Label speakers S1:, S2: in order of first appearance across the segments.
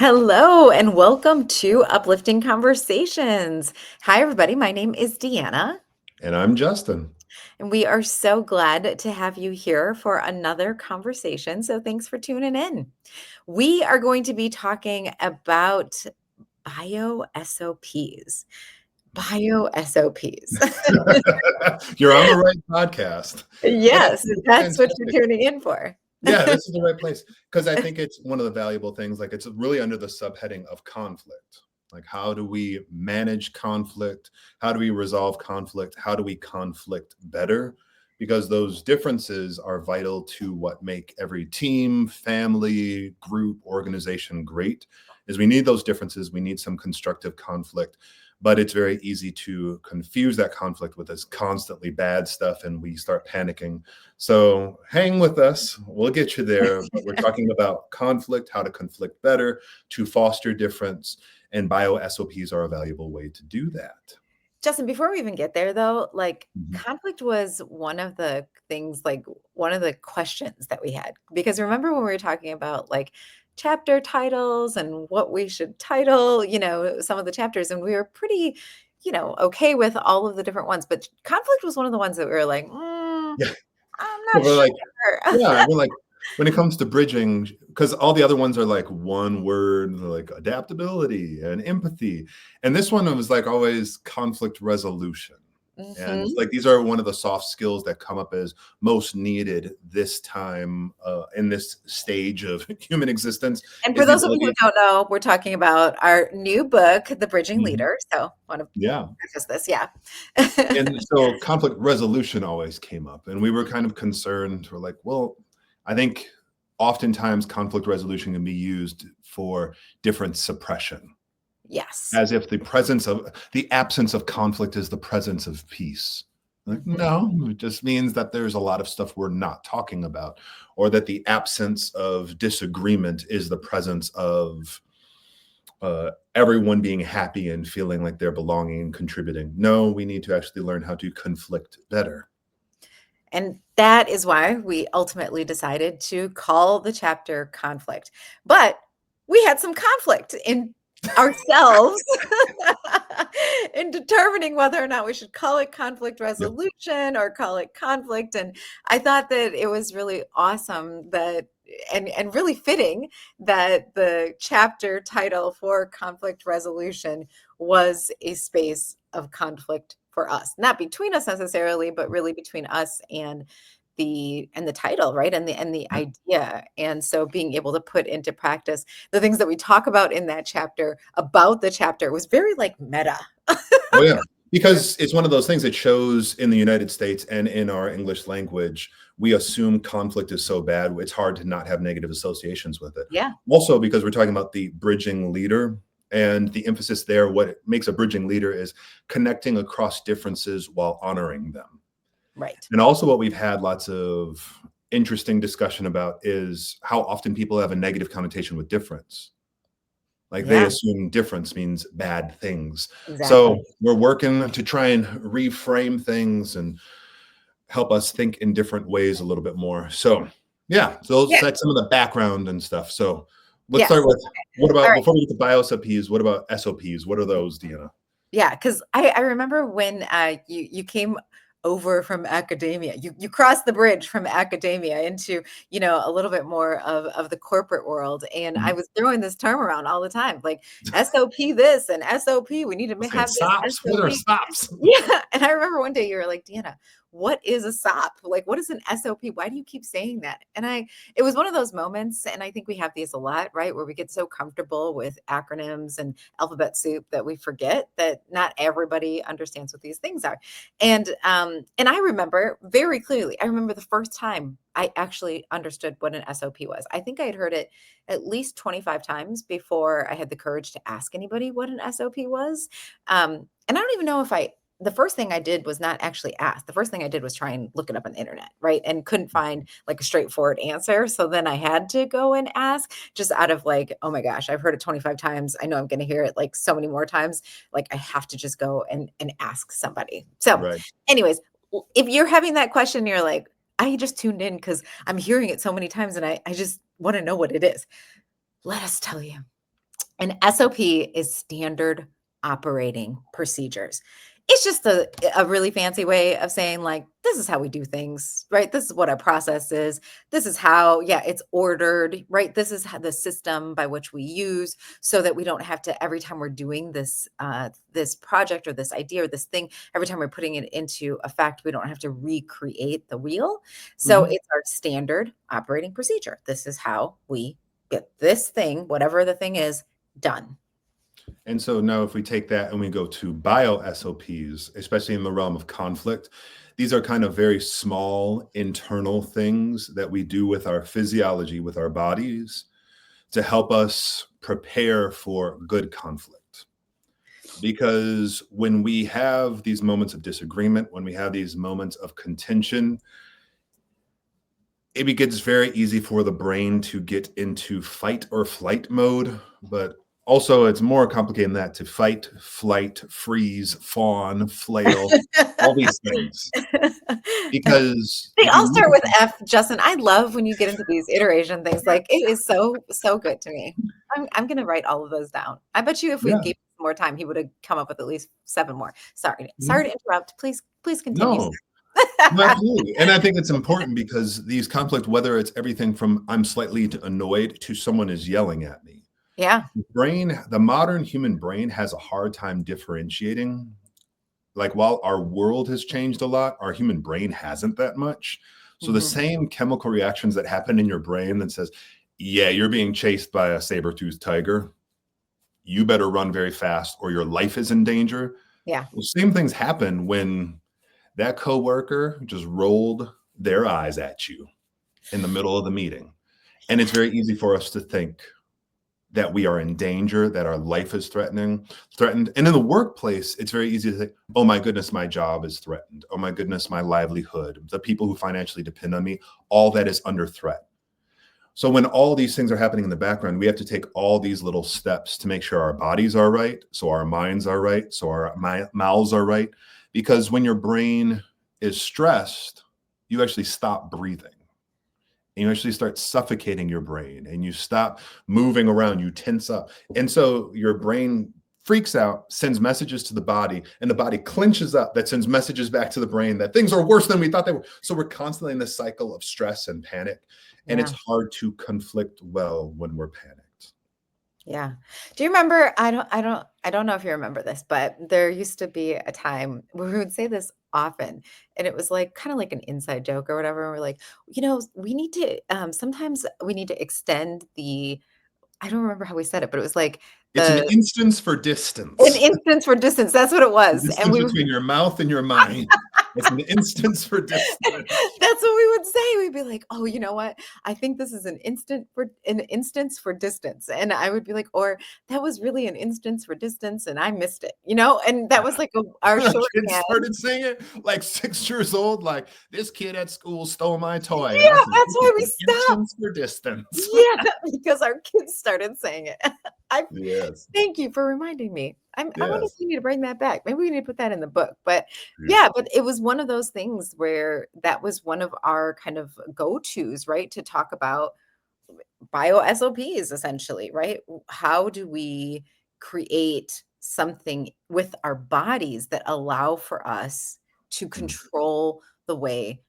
S1: Hello and welcome to Uplifting Conversations. Hi, everybody. My name is Deanna,
S2: And I'm Justin.
S1: and we are so glad to have you here for another conversation. So, thanks for tuning in. We are going to be talking about BioSOPs. BioSOPs.
S2: You're on the right podcast. And I
S1: Yes,
S2: think it's
S1: that's what you're
S2: fantastic.
S1: tuning in for.
S2: Yeah, this is the right place because I think it's one of the valuable things. Like it's really under the subheading of conflict. Like, how do we manage conflict? How do we resolve conflict? How do we conflict better? Because those differences are vital to what make every team, family, group, organization great. Is we need those differences. We need some constructive conflict, but it's very easy to confuse that conflict with this constantly bad stuff, and we start panicking. So hang with us. We'll get you there. But we're talking about conflict, how to conflict better, to foster difference, and bio SOPs are a valuable way to do that.
S1: Justin, before we even get there though, like
S2: Mhm.
S1: conflict was one of the things, like one of the questions that we had. Because remember when we were talking about like chapter titles and what we should title, some of the chapters, and we were pretty, okay with all of the different ones. But conflict was one of the ones that we were like,
S2: Yeah.
S1: I'm
S2: So
S1: not
S2: we're like,
S1: sure.
S2: yeah, we're like, when it comes to bridging, because all the other ones are like one word, like adaptability and empathy. And this one was like always conflict resolution. And it's
S1: Mhm.
S2: like these are one of the soft skills that come up as most needed this time in this stage of human existence
S1: And for
S2: is the
S1: those of you who
S2: ability.
S1: don't know, we're talking about our new book, The Bridging
S2: Mhm.
S1: Leader. So want to
S2: Yeah.
S1: preface this, yeah.
S2: And so conflict resolution always came up, and we were kind of concerned. We're like, well, I think oftentimes conflict resolution can be used for difference suppression,
S1: Yes.
S2: as if the absence of conflict is the presence of peace. Like,
S1: Mhm.
S2: no, it just means that there's a lot of stuff we're not talking about, or that the absence of disagreement is the presence of everyone being happy and feeling like they're belonging and contributing. No, we need to actually learn how to conflict better.
S1: And that is why we ultimately decided to call the chapter conflict. But we had some conflict in ourselves in determining whether or not we should call it conflict
S2: Yep.
S1: resolution or call it conflict. And I thought that it was really awesome that and really fitting that the chapter title for conflict resolution was a space of conflict for us, not between us necessarily, but really between us and the title, right? And the idea. And so being able to put into practice the things that we talk about in that chapter about the chapter was very like meta.
S2: Oh, yeah. Because it's one of those things that shows in the United States and in our English language, we assume conflict is so bad, it's hard to not have negative associations with it.
S1: Yeah,
S2: Also, because we're talking about the bridging leader, and the emphasis there, what makes a bridging leader is connecting across differences while honoring them.
S1: right.
S2: And also, what we've had lots of interesting discussion about is how often people have a negative connotation with difference. Like they
S1: Yeah,
S2: assume difference means bad things.
S1: exactly.
S2: So we're working to try and reframe things and help us think in different ways a little bit more. So yeah, so
S1: Yeah.
S2: that's some of the background and stuff. So let's
S1: Yes.
S2: start with, what
S1: All
S2: about,
S1: right.
S2: before we get to BioSOPs, what about SOPs? What are those, Deanna?
S1: Yeah, because I remember when you came over from academia, you crossed the bridge from academia into, a little bit more of the corporate world. And I
S2: Mhm.
S1: was throwing this term around all the time, like SOP this and SOP, we need
S2: I
S1: to
S2: was saying
S1: have this
S2: SOPs. What are
S1: SOP.
S2: SOPs?
S1: Yeah. And I remember one day you were like, Deanna, what is a SOP? Like, what is an SOP? Why do you keep saying that? And it was one of those moments, and I think we have these a lot, right? Where we get so comfortable with acronyms and alphabet soup that we forget that not everybody understands what these things are. And I remember very clearly, I remember the first time I actually understood what an SOP was. I think I had heard it at least 25 times before I had the courage to ask anybody what an SOP was. And I don't even know if the first thing I did was not actually ask. The first thing I did was try and look it up on the internet, right? And couldn't find like a straightforward answer. So then I had to go and ask, just out of like, oh my gosh, I've heard it 25 times. I know I'm going to hear it like so many more times. Like I have to just go and ask somebody. So,
S2: Right.
S1: anyways, if you're having that question, you're like, I just tuned in because I'm hearing it so many times and I just want to know what it is. Let us tell you. An SOP is standard operating procedures. It's just a really fancy way of saying, like, this is how we do things, right? This is what our process is. This is how, yeah, it's ordered, right? This is how the system by which we use so that we don't have to, every time we're doing this, this project or this idea or this thing, every time we're putting it into effect, we don't have to recreate the wheel. So
S2: Mhm.
S1: it's our standard operating procedure. This is how we get this thing, whatever the thing is, done.
S2: And so now if we take that and we go to bio SOPs, especially in the realm of conflict, these are kind of very small internal things that we do with our physiology, with our bodies, to help us prepare for good conflict. Because when we have these moments of disagreement, when we have these moments of contention, it gets very easy for the brain to get into fight or flight mode, but also it's more complicated than that, to fight, flight, freeze, fawn, flail, all these things. Because
S1: They
S2: if you
S1: all
S2: look
S1: start with
S2: at
S1: F, Justin. I love when you get into these iteration things. Like, it is so, so good to me. I'm gonna write all of those down. I bet you if we
S2: yeah,
S1: gave him more time, he would have come up with at least 7 more. Sorry.
S2: mhm,
S1: Sorry to interrupt. Please continue,
S2: no, no,
S1: sir.
S2: absolutely. And I think it's important because these conflict, whether it's everything from I'm slightly annoyed to someone is yelling at me,
S1: Yeah.
S2: the modern human brain has a hard time differentiating. Like, while our world has changed a lot, our human brain hasn't that much. So the
S1: Mhm.
S2: same chemical reactions that happen in your brain that says, yeah, you're being chased by a saber-toothed tiger, you better run very fast or your life is in danger.
S1: Yeah.
S2: Well, same things happen when that coworker just rolled their eyes at you in the middle of the meeting. And it's very easy for us to think that we are in danger, that our life is threatened. And in the workplace, it's very easy to think, oh my goodness, my job is threatened. Oh my goodness, my livelihood, the people who financially depend on me, all that is under threat. So when all these things are happening in the background, we have to take all these little steps to make sure our bodies are right, so our minds are right, so our mouths are right. Because when your brain is stressed, you actually stop breathing. You actually start suffocating your brain and you stop moving around, you tense up. And so your brain freaks out, sends messages to the body, and the body clenches up, that sends messages back to the brain that things are worse than we thought they were. So we're constantly in this cycle of stress and panic, and it's
S1: Yeah.
S2: hard to conflict well when we're panicked.
S1: Yeah. Do you remember, I don't know if you remember this, but there used to be a time where we would say this often, and it was like kind of like an inside joke or whatever. And we're like, we need to sometimes we need to extend the, I don't remember how we said it, but it was like
S2: It's an
S1: the
S2: instance for
S1: an
S2: distance.
S1: instance for distance. That's what it
S2: The
S1: was. And
S2: distance
S1: we
S2: between your mouth and your mind. It's an instance for distance.
S1: That's what we would say. We'd be like, "Oh, you know what? I think this is an instance for distance." And I would be like, or that was really an instance for distance and I missed it, And that was like our
S2: Our kids
S1: shorthand.
S2: started singing like 6 years old, like, "This kid at school stole my toy," and I
S1: Yeah,
S2: said,
S1: that's
S2: "This
S1: why
S2: is
S1: we
S2: an
S1: stopped.
S2: instance for distance."
S1: Yeah, because our kids started saying it. I
S2: Yes,
S1: Thank you for reminding me. I wonder if
S2: yes.
S1: we need to bring that back. Maybe we need to put that in the book. But
S2: Yeah.
S1: yeah, but it was one of those things where that was one of our kind of go-tos, right? To talk about bio SOPs essentially, right? How do we create something with our bodies that allow for us to
S2: Mm,
S1: control the way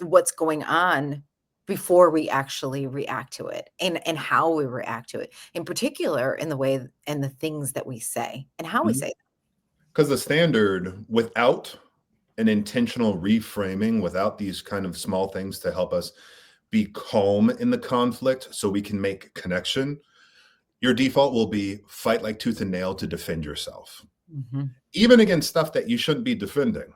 S1: what's going on before we actually react to it and how we react to it in particular in the way and the things that we say and how we
S2: mhm.
S1: say
S2: 'Cause the standard, without an intentional reframing, without these kind of small things to help us be calm in the conflict so we can make connection, your default will be fight like tooth and nail to defend yourself,
S1: them.
S2: even against stuff that you shouldn't be defending.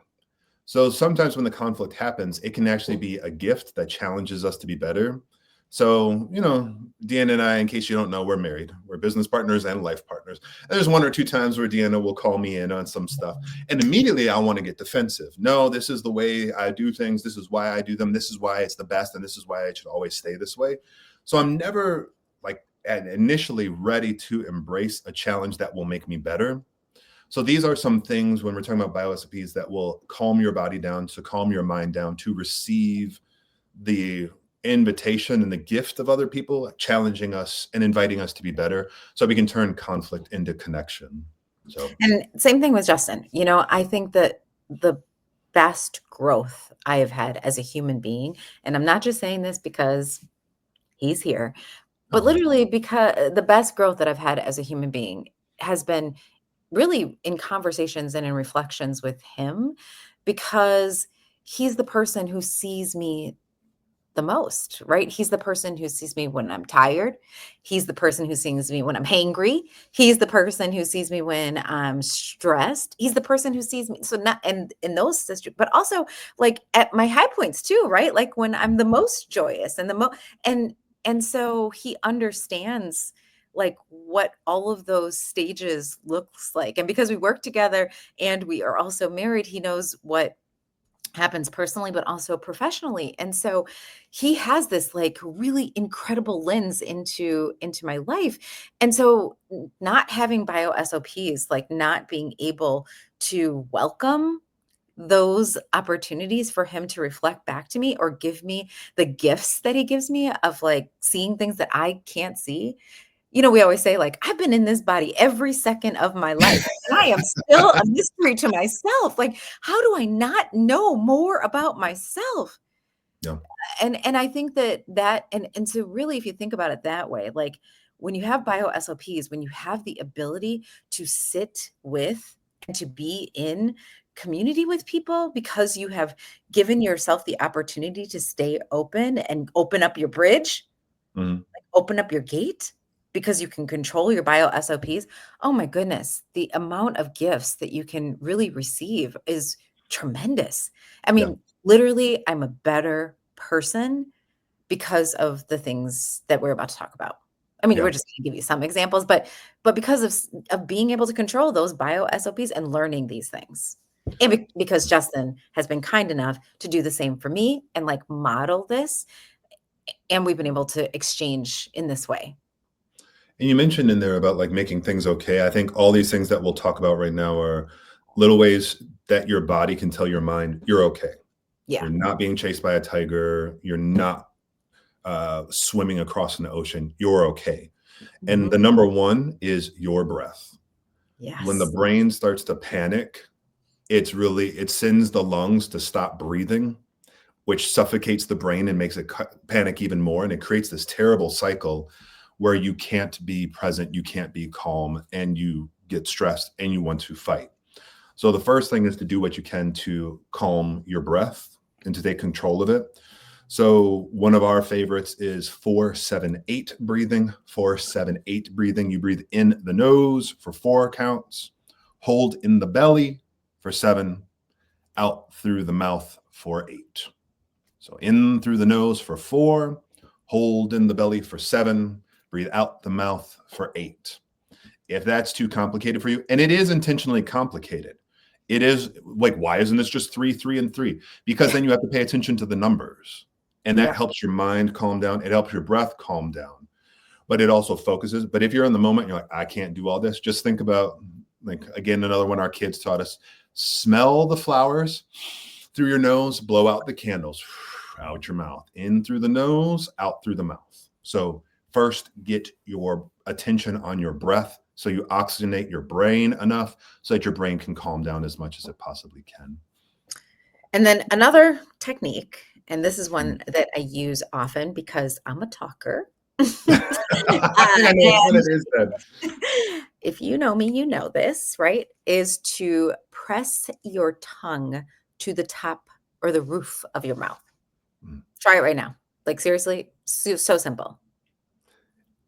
S2: So sometimes when the conflict happens, it can actually be a gift that challenges us to be better. So, Deanna and I, in case you don't know, we're married. We're business partners and life partners. And there's one or two times where Deanna will call me in on some stuff. And immediately I want to get defensive. No, this is the way I do things. This is why I do them. This is why it's the best. And this is why it should always stay this way. So I'm never like initially ready to embrace a challenge that will make me better. So these are some things when we're talking about BioSOPs that will calm your body down, to calm your mind down, to receive the invitation and the gift of other people challenging us and inviting us to be better so we can turn conflict into connection. So,
S1: And same thing with Justin. I think that the best growth I have had as a human being, and I'm not just saying this because he's here, but
S2: oh,
S1: literally because the best growth that I've had as a human being has been really in conversations and in reflections with him, because he's the person who sees me the most, right? He's the person who sees me when I'm tired. He's the person who sees me when I'm hangry. He's the person who sees me when I'm stressed. He's the person who sees me. So not and in those situations, but also like at my high points too, right? Like when I'm the most joyous and and and so he understands like what all of those stages looks like. And because we work together and we are also married, he knows what happens personally but also professionally, and so he has this like really incredible lens into my life. And so not having bio SOPs, like not being able to welcome those opportunities for him to reflect back to me or give me the gifts that he gives me of like seeing things that I can't see. We always say, like, I've been in this body every second of my life, and I am still a mystery to myself. Like, how do I not know more about myself?
S2: yeah.
S1: And I think and so really, if you think about it that way, like when you have bio SOPs, when you have the ability to sit with and to be in community with people because you have given yourself the opportunity to stay open and open up your bridge,
S2: Mhm.
S1: open up your gate because you can control your bio SOPs. Oh my goodness, the amount of gifts that you can really receive is tremendous. I
S2: Yeah.
S1: mean, literally, I'm a better person because of the things that we're about to talk about. I mean,
S2: Yeah.
S1: we're just going to give you some examples, but because of being able to control those bio SOPs and learning these things. And because Justin has been kind enough to do the same for me and like model this, and we've been able to exchange in this way.
S2: And you mentioned in there about like making things okay. I think all these things that we'll talk about right now are little ways that your body can tell your mind you're okay.
S1: Yeah.
S2: You're not being chased by a tiger. You're not swimming across an ocean. You're okay. And
S1: Mhm.
S2: the number one is your breath. When the
S1: Yes.
S2: brain starts to panic, it sends the lungs to stop breathing, which suffocates the brain and makes it panic even more. And it creates this terrible cycle where you can't be present, you can't be calm, and you get stressed and you want to fight. So the first thing is to do what you can to calm your breath and to take control of it. So one of our favorites is 4-7-8 breathing. 4-7-8 breathing. You breathe in the nose for 4 counts, hold in the belly for 7, out through the mouth for 8. So in through the nose for 4, hold in the belly for 7, breathe out the mouth for 8. If that's too complicated for you, and it is intentionally complicated, it is like, why isn't this just 3, 3, and 3? Because then you have to pay attention to the numbers. And that
S1: Yep.
S2: helps your mind calm down. It helps your breath calm down, but it also focuses. But if you're in the moment, you're like, I can't do all this. Just think about, like, again, another one our kids taught us: smell the flowers through your nose, blow out the candles out your mouth, in through the nose, out through the mouth. So first, get your attention on your breath so you oxygenate your brain enough so that your brain can calm down as much as it possibly can.
S1: And then another technique, and this is
S2: Mm.
S1: one that I use often because I'm a talker.
S2: I know what
S1: And
S2: it is then.
S1: if you know me, you know this, right? Is to press your tongue to the top or the roof of your mouth.
S2: Mm.
S1: Try it right now. Like seriously, so simple.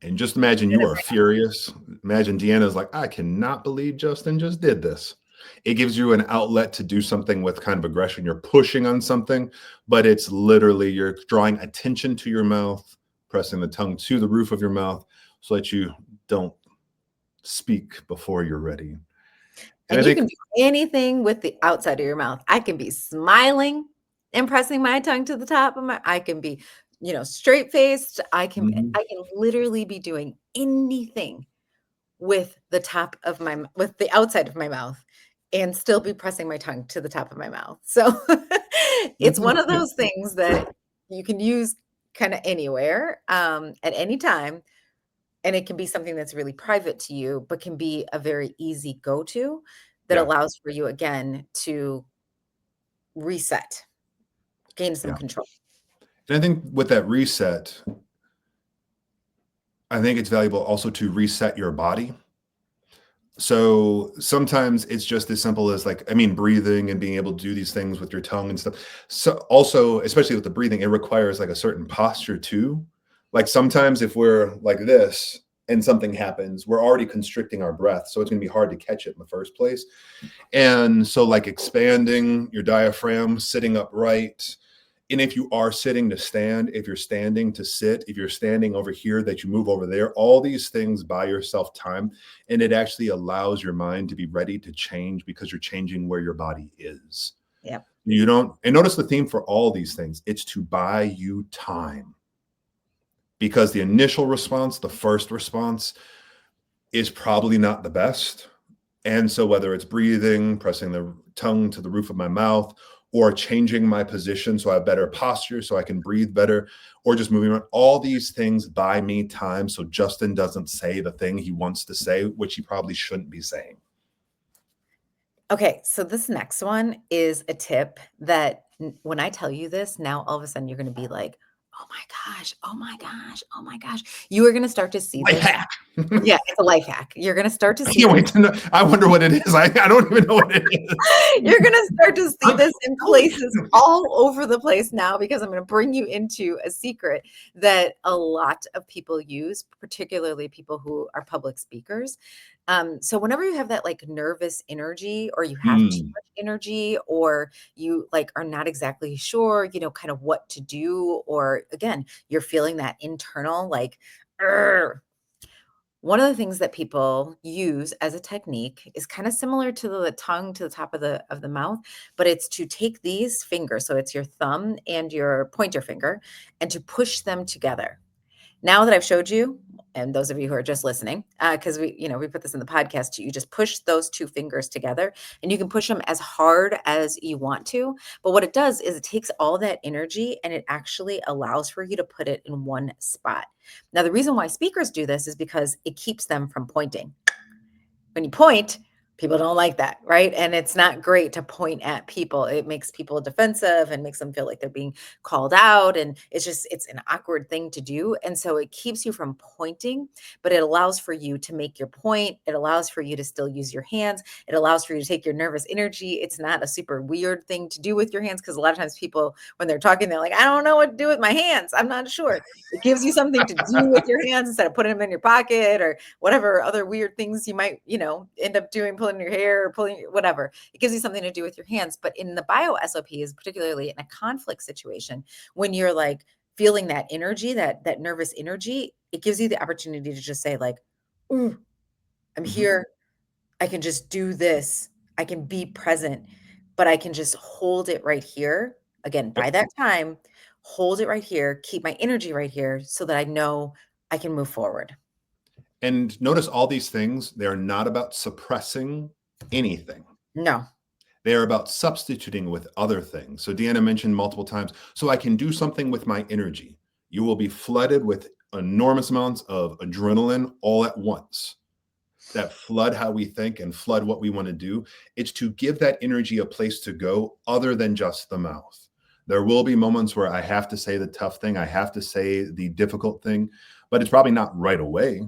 S2: And just imagine you are furious. Imagine Deanna's like, I cannot believe Justin just did this. It gives you an outlet to do something with kind of aggression. You're pushing on something, but it's literally you're drawing attention to your mouth, pressing the tongue to the roof of your mouth so that you don't speak before you're ready. And I
S1: And you
S2: think,
S1: can do anything with the outside of your mouth. I can be smiling and pressing my tongue to the top of my I can be, straight faced.
S2: mhm,
S1: I can literally be doing anything with with the outside of my mouth and still be pressing my tongue to the top of my mouth. So it's
S2: mhm,
S1: one of
S2: yeah,
S1: those things that you can use kind of anywhere, at any time. And it can be something that's really private to you, but can be a very easy go-to that
S2: Yeah.
S1: allows for you again to reset, gain some
S2: Yeah.
S1: control.
S2: And I think with that reset, I think it's valuable also to reset your body. So sometimes it's just as simple as like, I mean, breathing and being able to do these things with your tongue and stuff. So also, especially with the breathing, it requires like a certain posture too. Like sometimes if we're like this and something happens, we're already constricting our breath. So it's going to be hard to catch it in the first place. And so like expanding your diaphragm, sitting upright, and if you are sitting to stand, if you're standing to sit, if you're standing over here, that you move over there, all these things buy yourself time. And it actually allows your mind to be ready to change because you're changing where your body is.
S1: Yep.
S2: You don't, and notice the theme for all these things, it's to buy you time. Because the initial response, the first response, is probably not the best. And so, whether it's breathing, pressing the tongue to the roof of my mouth, or changing my position so I have better posture so I can breathe better, or just moving around, all these things buy me time so Justin doesn't say the thing he wants to say, which he probably shouldn't be saying.
S1: Okay, so this next one is a tip that when I tell you this, now all of a sudden you're going to be like, oh my gosh, oh my gosh, oh my gosh. You are going to start to see
S2: Life
S1: this.
S2: hack.
S1: Yeah, it's a life hack. You're going to start to
S2: I
S1: see
S2: can't
S1: this.
S2: wait to know. I wonder what it is. I don't even know what it is.
S1: You're going to start to see
S2: I'm
S1: this in places all over the place now because I'm going to bring you into a secret that a lot of people use, particularly people who are public speakers. So whenever you have that like nervous energy or you have too
S2: Hmm.
S1: much energy or you like are not exactly sure, kind of what to do, or again, you're feeling that internal like, "Urgh." One of the things that people use as a technique is kind of similar to the tongue to the top of the mouth, but it's to take these fingers, so it's your thumb and your pointer finger, and to push them together. Now that I've showed you, and those of you who are just listening, because we put this in the podcast too, you just push those two fingers together and you can push them as hard as you want to. But what it does is it takes all that energy and it actually allows for you to put it in one spot. Now, the reason why speakers do this is because it keeps them from pointing. When you point, people don't like that, right? And it's not great to point at people. It makes people defensive and makes them feel like they're being called out. And it's an awkward thing to do. And so it keeps you from pointing, but it allows for you to make your point. It allows for you to still use your hands. It allows for you to take your nervous energy. It's not a super weird thing to do with your hands because a lot of times people, when they're talking, they're like, I don't know what to do with my hands. I'm not sure. It gives you something to do with your hands instead of putting them in your pocket or whatever other weird things you might, end up doing, pulling your hair or pulling whatever. It gives you something to do with your hands. But in the bio SOPs, particularly in a conflict situation, when you're like feeling that energy, that nervous energy, it gives you the opportunity to just say like, ooh, I'm
S2: Mhm.
S1: here. I can just do this. I can be present, but I can just hold it right here. Again, by
S2: Yep.
S1: that time, hold it right here, keep my energy right here so that I know I can move forward.
S2: And notice all these things, they're not about suppressing anything.
S1: No.
S2: They are about substituting with other things. So Deanna mentioned multiple times, so I can do something with my energy. You will be flooded with enormous amounts of adrenaline all at once that flood how we think and flood what we want to do. It's to give that energy a place to go other than just the mouth. There will be moments where I have to say the tough thing, I have to say the difficult thing, but it's probably not right away.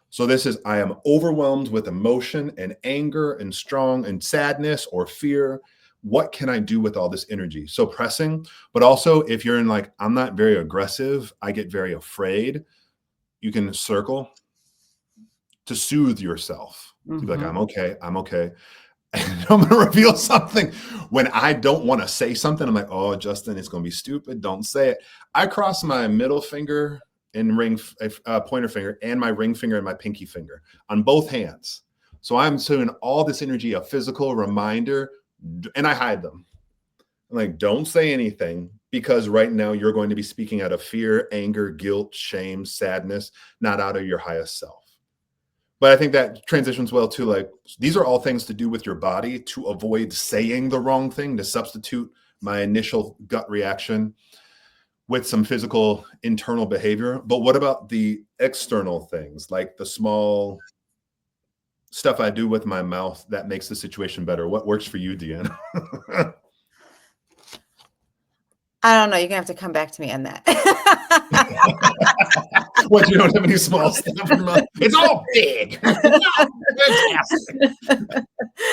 S2: So this is, I am overwhelmed with emotion and anger and strong and sadness or fear. What can I do with all this energy? So pressing, but also if you're in like, I'm not very aggressive, I get very afraid, you can circle to soothe yourself. To be like,
S1: Mhm.
S2: I'm okay, I'm okay. And I'm gonna reveal something. When I don't want to say something, I'm like, oh, Justin, it's gonna be stupid. Don't say it. I cross my middle finger and pointer finger and my ring finger and my pinky finger on both hands. So I'm doing all this energy, a physical reminder, and I hide them. I'm like, don't say anything because right now you're going to be speaking out of fear, anger, guilt, shame, sadness, not out of your highest self. But I think that transitions well to like, these are all things to do with your body to avoid saying the wrong thing, to substitute my initial gut reaction. with some physical internal behavior. But what about the external things, like the small stuff I do with my mouth that makes the situation better? What works for you, Deanna?
S1: I don't know. You're gonna have to come back to me on that.
S2: What, you don't have any small stuff in your mouth? It's all big. Fantastic.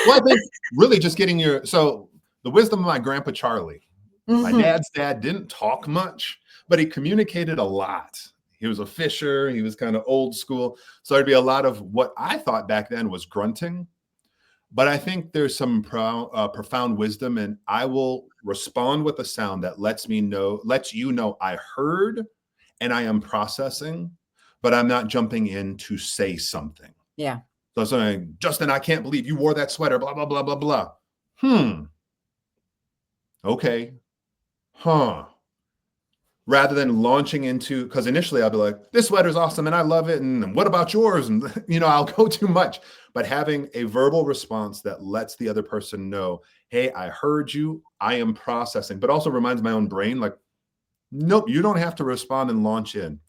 S2: Well, I think really just getting so the wisdom of my grandpa Charlie. My
S1: Mhm.
S2: dad's dad didn't talk much, but he communicated a lot. He was a fisher. He was kind of old school. So there'd be a lot of what I thought back then was grunting. But I think there's some profound wisdom, and I will respond with a sound that lets you know I heard and I am processing, but I'm not jumping in to say something.
S1: Yeah.
S2: So saying, Justin, I can't believe you wore that sweater, blah, blah, blah, blah, blah. Okay. Huh. Rather than launching into, because initially I'll be like, this sweater's awesome and I love it. And what about yours? And, I'll go too much. But having a verbal response that lets the other person know, hey, I heard you, I am processing, but also reminds my own brain, like, nope, you don't have to respond and launch in.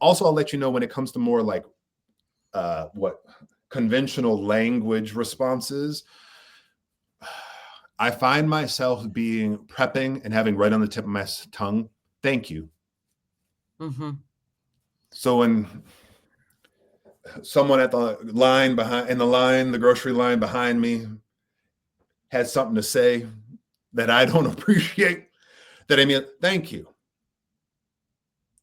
S2: Also, I'll let you know when it comes to more like what conventional language responses, I find myself prepping and having right on the tip of my tongue, thank you.
S1: Mm-hmm.
S2: So when someone at the line the grocery line behind me has something to say that I don't appreciate, that I mean, thank you.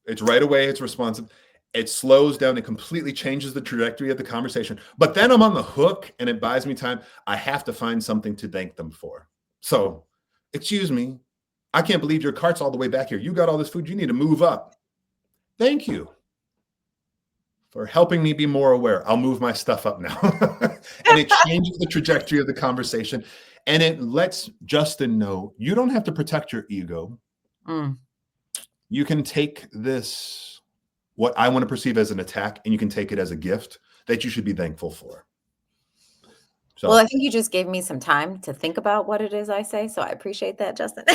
S2: It's right away, it's responsive. It slows down, it completely changes the trajectory of the conversation. But then I'm on the hook and it buys me time. I have to find something to thank them for. So, excuse me, I can't believe your cart's all the way back here. You got all this food, you need to move up. Thank you for helping me be more aware. I'll move my stuff up now. And it changes the trajectory of the conversation. And it lets Justin know you don't have to protect your ego. You can take this, what I want to perceive as an attack, and you can take it as a gift that you should be thankful for. So.
S1: Well, I think you just gave me some time to think about what it is I say, so I appreciate that, Justin.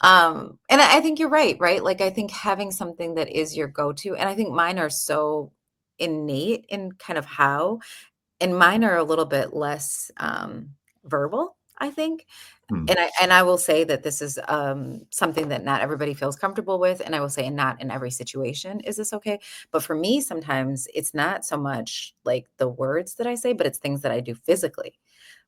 S1: And I think you're right? Like, I think having something that is your go-to, and I think mine are so innate in kind of how, and mine are a little bit less verbal, I think. And I will say that this is something that not everybody feels comfortable with, and I will say, and not in every situation is this okay. But for me, sometimes it's not so much like the words that I say, but it's things that I do physically,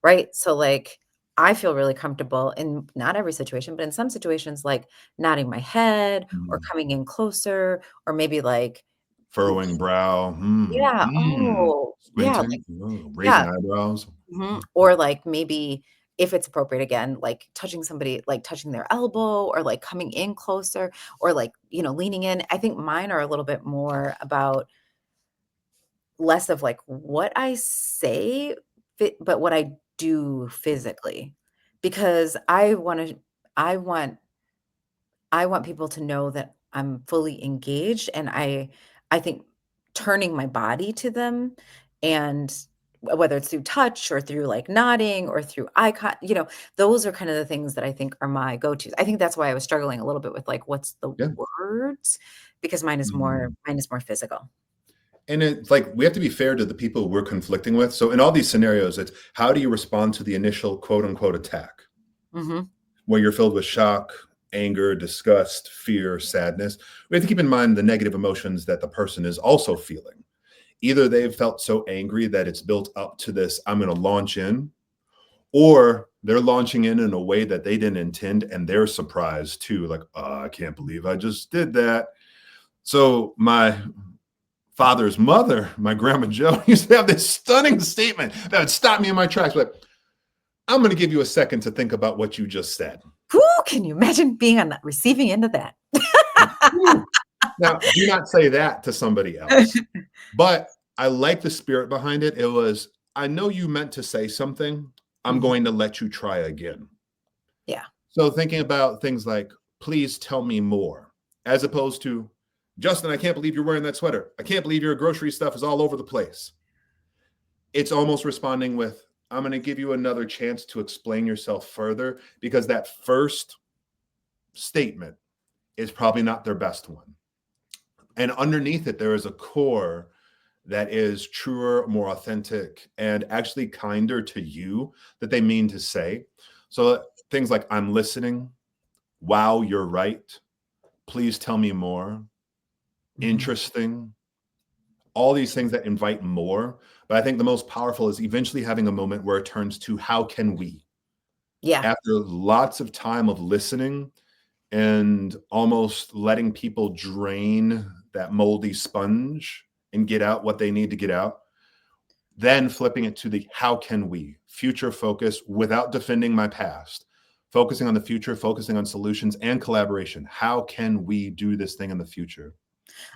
S1: right? So like I feel really comfortable in not every situation, but in some situations, like nodding my head or coming in closer, or maybe like
S2: Furrowing brow.
S1: yeah, oh yeah, like
S2: Squinting.
S1: yeah.
S2: Raising eyebrows.
S1: Mhm. Or like maybe if it's appropriate again, like touching somebody, like touching their elbow or like coming in closer or like, leaning in. I think mine are a little bit more about less of like what I say, but what I do physically. Because I want I want people to know that I'm fully engaged, and I think turning my body to them, and whether it's through touch or through like nodding or through eye those are kind of the things that I think are my go-tos. I think that's why I was struggling a little bit with like what's the
S2: Yeah.
S1: words, because mine is more physical.
S2: And it's like we have to be fair to the people we're conflicting with. So in all these scenarios, it's how do you respond to the initial quote unquote attack, where you're filled with shock, anger, disgust, fear, sadness. We have to keep in mind the negative emotions that the person is also feeling. Either they've felt so angry that it's built up to this, I'm going to launch in, or they're launching in a way that they didn't intend and they're surprised too. Like, oh, I can't believe I just did that. So my father's mother, my grandma Joe, used to have this stunning statement that would stop me in my tracks. Like, I'm going to give you a second to think about what you just said.
S1: Who can you imagine being on the receiving end of that?
S2: Now, do not say that to somebody else. But I like the spirit behind it. It was, I know you meant to say something. I'm going to let you try again.
S1: Yeah.
S2: So thinking about things like, please tell me more, as opposed to, Justin, I can't believe you're wearing that sweater. I can't believe your grocery stuff is all over the place. It's almost responding with, I'm going to give you another chance to explain yourself further, because that first statement is probably not their best one. And underneath it, there is a core that is truer, more authentic, and actually kinder to you that they mean to say. So things like, I'm listening. Wow, you're right. Please tell me more.
S1: Mhm.
S2: Interesting. All these things that invite more. But I think the most powerful is eventually having a moment where it turns to, how can we?
S1: Yeah.
S2: After lots of time of listening and almost letting people drain that moldy sponge and get out what they need to get out, then flipping it to the, how can we? Future focus without defending my past, focusing on the future, focusing on solutions and collaboration. How can we do this thing in the future?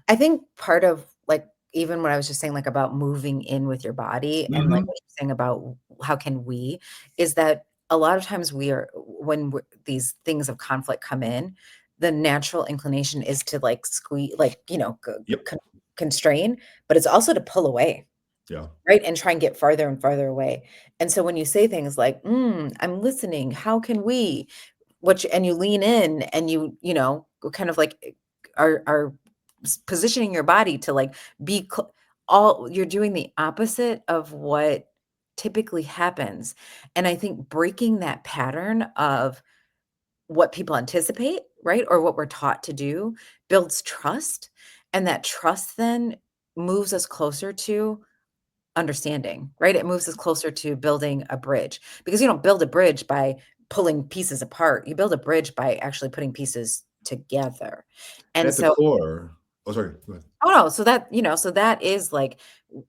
S1: I think part of, like, even what I was just saying, like, about moving in with your body and, like,
S2: Mhm.
S1: what you're saying about how can we, is that a lot of times we are when these things of conflict come in, the natural inclination is to, like, squeeze, like,
S2: Yep.
S1: constrain, but it's also to pull away,
S2: Yeah.
S1: right? And try and get farther and farther away. And so when you say things like, I'm listening, how can we? Which and you lean in and kind of like are positioning your body to like be all you're doing the opposite of what typically happens. And I think breaking that pattern of what people anticipate, right? Or what we're taught to do builds trust. And that trust then moves us closer to understanding, right? It moves us closer to building a bridge because you don't build a bridge by pulling pieces apart. You build a bridge by actually putting pieces together.
S2: And
S1: And
S2: at the
S1: so
S2: core, oh, sorry. Go ahead.
S1: oh no, so that is like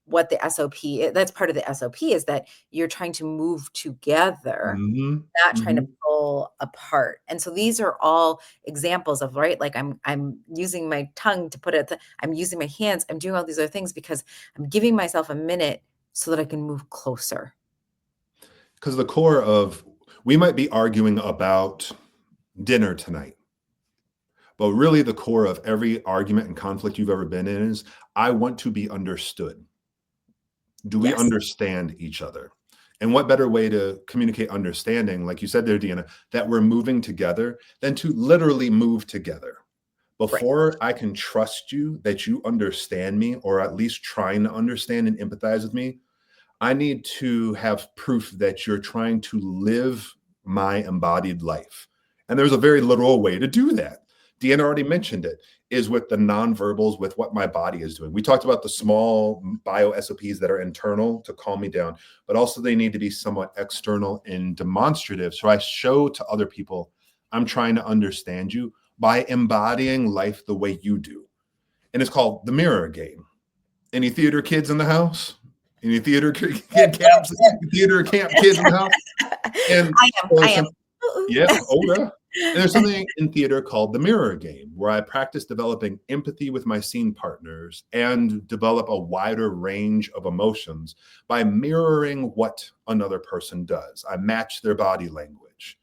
S1: what the SOP that's part of the SOP is that you're trying to move together,
S2: Mhm.
S1: not trying to
S2: Mhm.
S1: pull apart. And so these are all examples of, right, like I'm using my tongue to put it I'm using my hands, I'm doing all these other things because I'm giving myself a minute so that I can move closer.
S2: Because the core of, we might be arguing about dinner tonight, but really the core of every argument and conflict you've ever been in is, I want to be understood. Do we
S1: Yes.
S2: understand each other? And what better way to communicate understanding, like you said there, Deanna, that we're moving together, than to literally move together.
S1: Right.
S2: Before I can trust you that you understand me, or at least trying to understand and empathize with me, I need to have proof that you're trying to live my embodied life. And there's a very literal way to do that. Deanna already mentioned it, is with the nonverbals, with what my body is doing. We talked about the small BioSOPs that are internal to calm me down, but also they need to be somewhat external and demonstrative. So I show to other people, I'm trying to understand you by embodying life the way you do. And it's called the mirror game. Any theater kids in the house? Any kid camps, theater camp kids in the house? And so
S1: I
S2: there's
S1: am.
S2: some, yeah, oh yeah. And there's something in theater called the mirror game, where I practice developing empathy with my scene partners and develop a wider range of emotions by mirroring what another person does. I match their body language.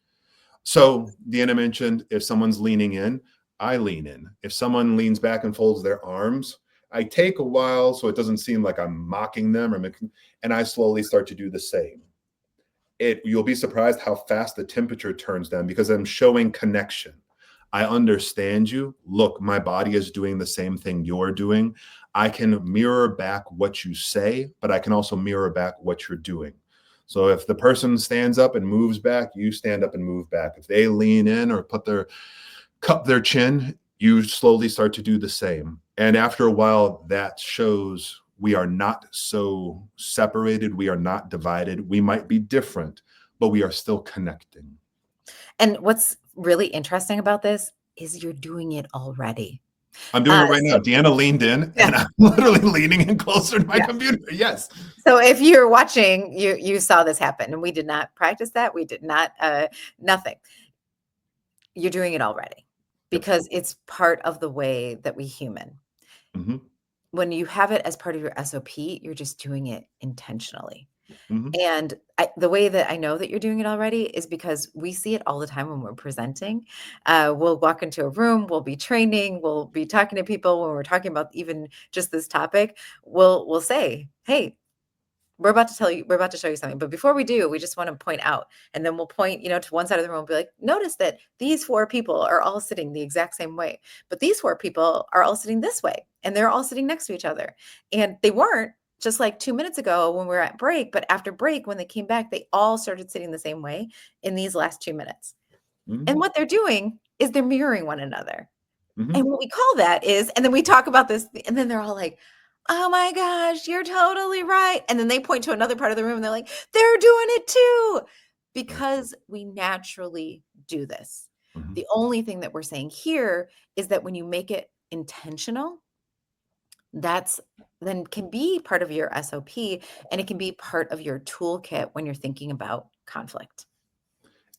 S2: So Deanna mentioned, if someone's leaning in, I lean in. If someone leans back and folds their arms, I take a while so it doesn't seem like I'm mocking them, and I slowly start to do the same. You'll be surprised how fast the temperature turns down because I'm showing connection. I understand you. Look, my body is doing the same thing you're doing. I can mirror back what you say, but I can also mirror back what you're doing. So if the person stands up and moves back, you stand up and move back. If they lean in or cup their chin, you slowly start to do the same. And after a while, that shows we are not so separated. We are not divided. We might be different, but we are still connecting.
S1: And what's really interesting about this is you're doing it already.
S2: I'm doing it right
S1: So
S2: now. Deanna leaned in,
S1: yeah,
S2: and I'm literally leaning in closer to my
S1: yeah.
S2: computer. Yes.
S1: So if you're watching, you saw this happen, and we did not practice that. We did not, nothing. You're doing it already
S2: Yep.
S1: because it's part of the way that we human.
S2: Hmm.
S1: When you have it as part of your SOP, you're just doing it intentionally.
S2: Hmm.
S1: And the way that I know that you're doing it already is because we see it all the time when we're presenting. We'll walk into a room, we'll be training, we'll be talking to people when we're talking about even just this topic. We'll say, "Hey, we're about to show you something. But before we do, we just want to point out, and then we'll point, to one side of the room and be like, notice that these four people are all sitting the exact same way. But these four people are all sitting this way, and they're all sitting next to each other. And they weren't just like 2 minutes ago when we were at break, but after break, when they came back, they all started sitting the same way in these last 2 minutes. And
S2: Mhm.
S1: what they're doing is they're mirroring one another. And
S2: Mhm.
S1: what we call that is, and then we talk about this, and then they're all like, "Oh my gosh, you're totally right." And then they point to another part of the room and they're like, "They're doing it too."
S2: Right.
S1: Because we naturally do this.
S2: Mhm.
S1: The only thing that we're saying here is that when you make it intentional, that's then can be part of your SOP, and it can be part of your toolkit when you're thinking about conflict.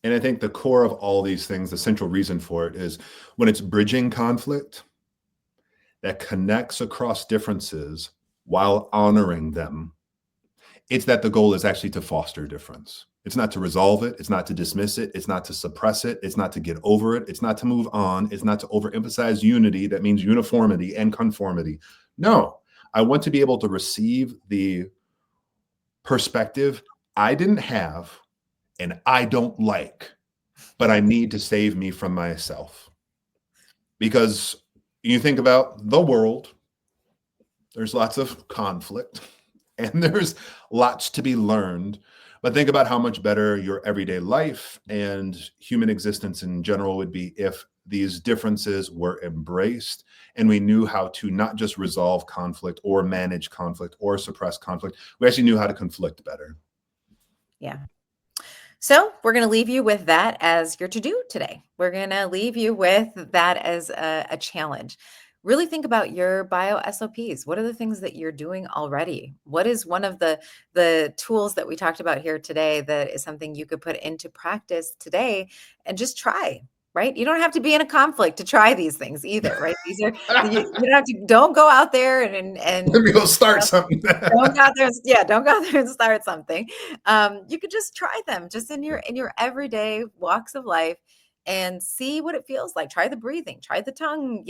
S2: And I think the core of all these things, the central reason for it is when it's bridging conflict that connects across differences while honoring them, it's that the goal is actually to foster difference. It's not to resolve it. It's not to dismiss it. It's not to suppress it. It's not to get over it. It's not to move on. It's not to overemphasize unity. That means uniformity and conformity. No, I want to be able to receive the perspective I didn't have and I don't like, but I need to save me from myself. Because you think about the world, there's lots of conflict and there's lots to be learned. But think about how much better your everyday life and human existence in general would be if these differences were embraced and we knew how to not just resolve conflict or manage conflict or suppress conflict. We actually knew how to conflict better.
S1: Yeah. So we're going to leave you with that as your to do today. We're going to leave you with that as a challenge. Really think about your bio SOPs. What are the things that you're doing already? What is one of the tools that we talked about here today that is something you could put into practice today and just try? Right? You don't have to be in a conflict to try these things either, right? These are you don't have to don't go out there
S2: Let
S1: and
S2: me go start something.
S1: don't go out there, don't go out there and start something. You could just try them just in your everyday walks of life and see what it feels like. Try the breathing, try the tongue,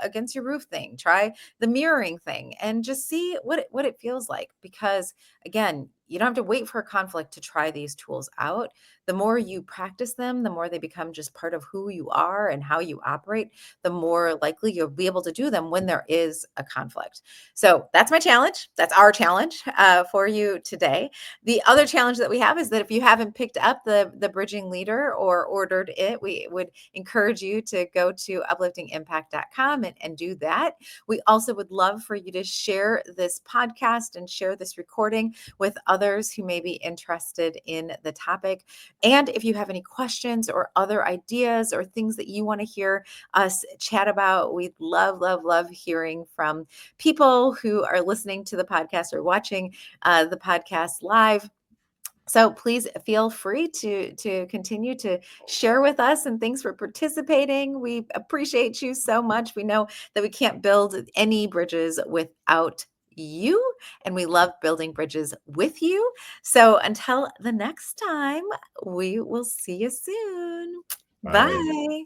S1: against your roof thing, try the mirroring thing, and just see what it feels like. Because again, you don't have to wait for a conflict to try these tools out. The more you practice them, the more they become just part of who you are and how you operate, the more likely you'll be able to do them when there is a conflict. So that's my challenge. That's our challenge for you today. The other challenge that we have is that if you haven't picked up the Bridging Leader or ordered it, we would encourage you to go to upliftingimpact.com and do that. We also would love for you to share this podcast and share this recording with others who may be interested in the topic. And if you have any questions or other ideas or things that you want to hear us chat about, we'd love, love, love hearing from people who are listening to the podcast or watching the podcast live. So please feel free to continue to share with us, and thanks for participating. We appreciate you so much. We know that we can't build any bridges without you, and we love building bridges with you. So until the next time, we will see you soon.
S2: Bye.
S1: Bye.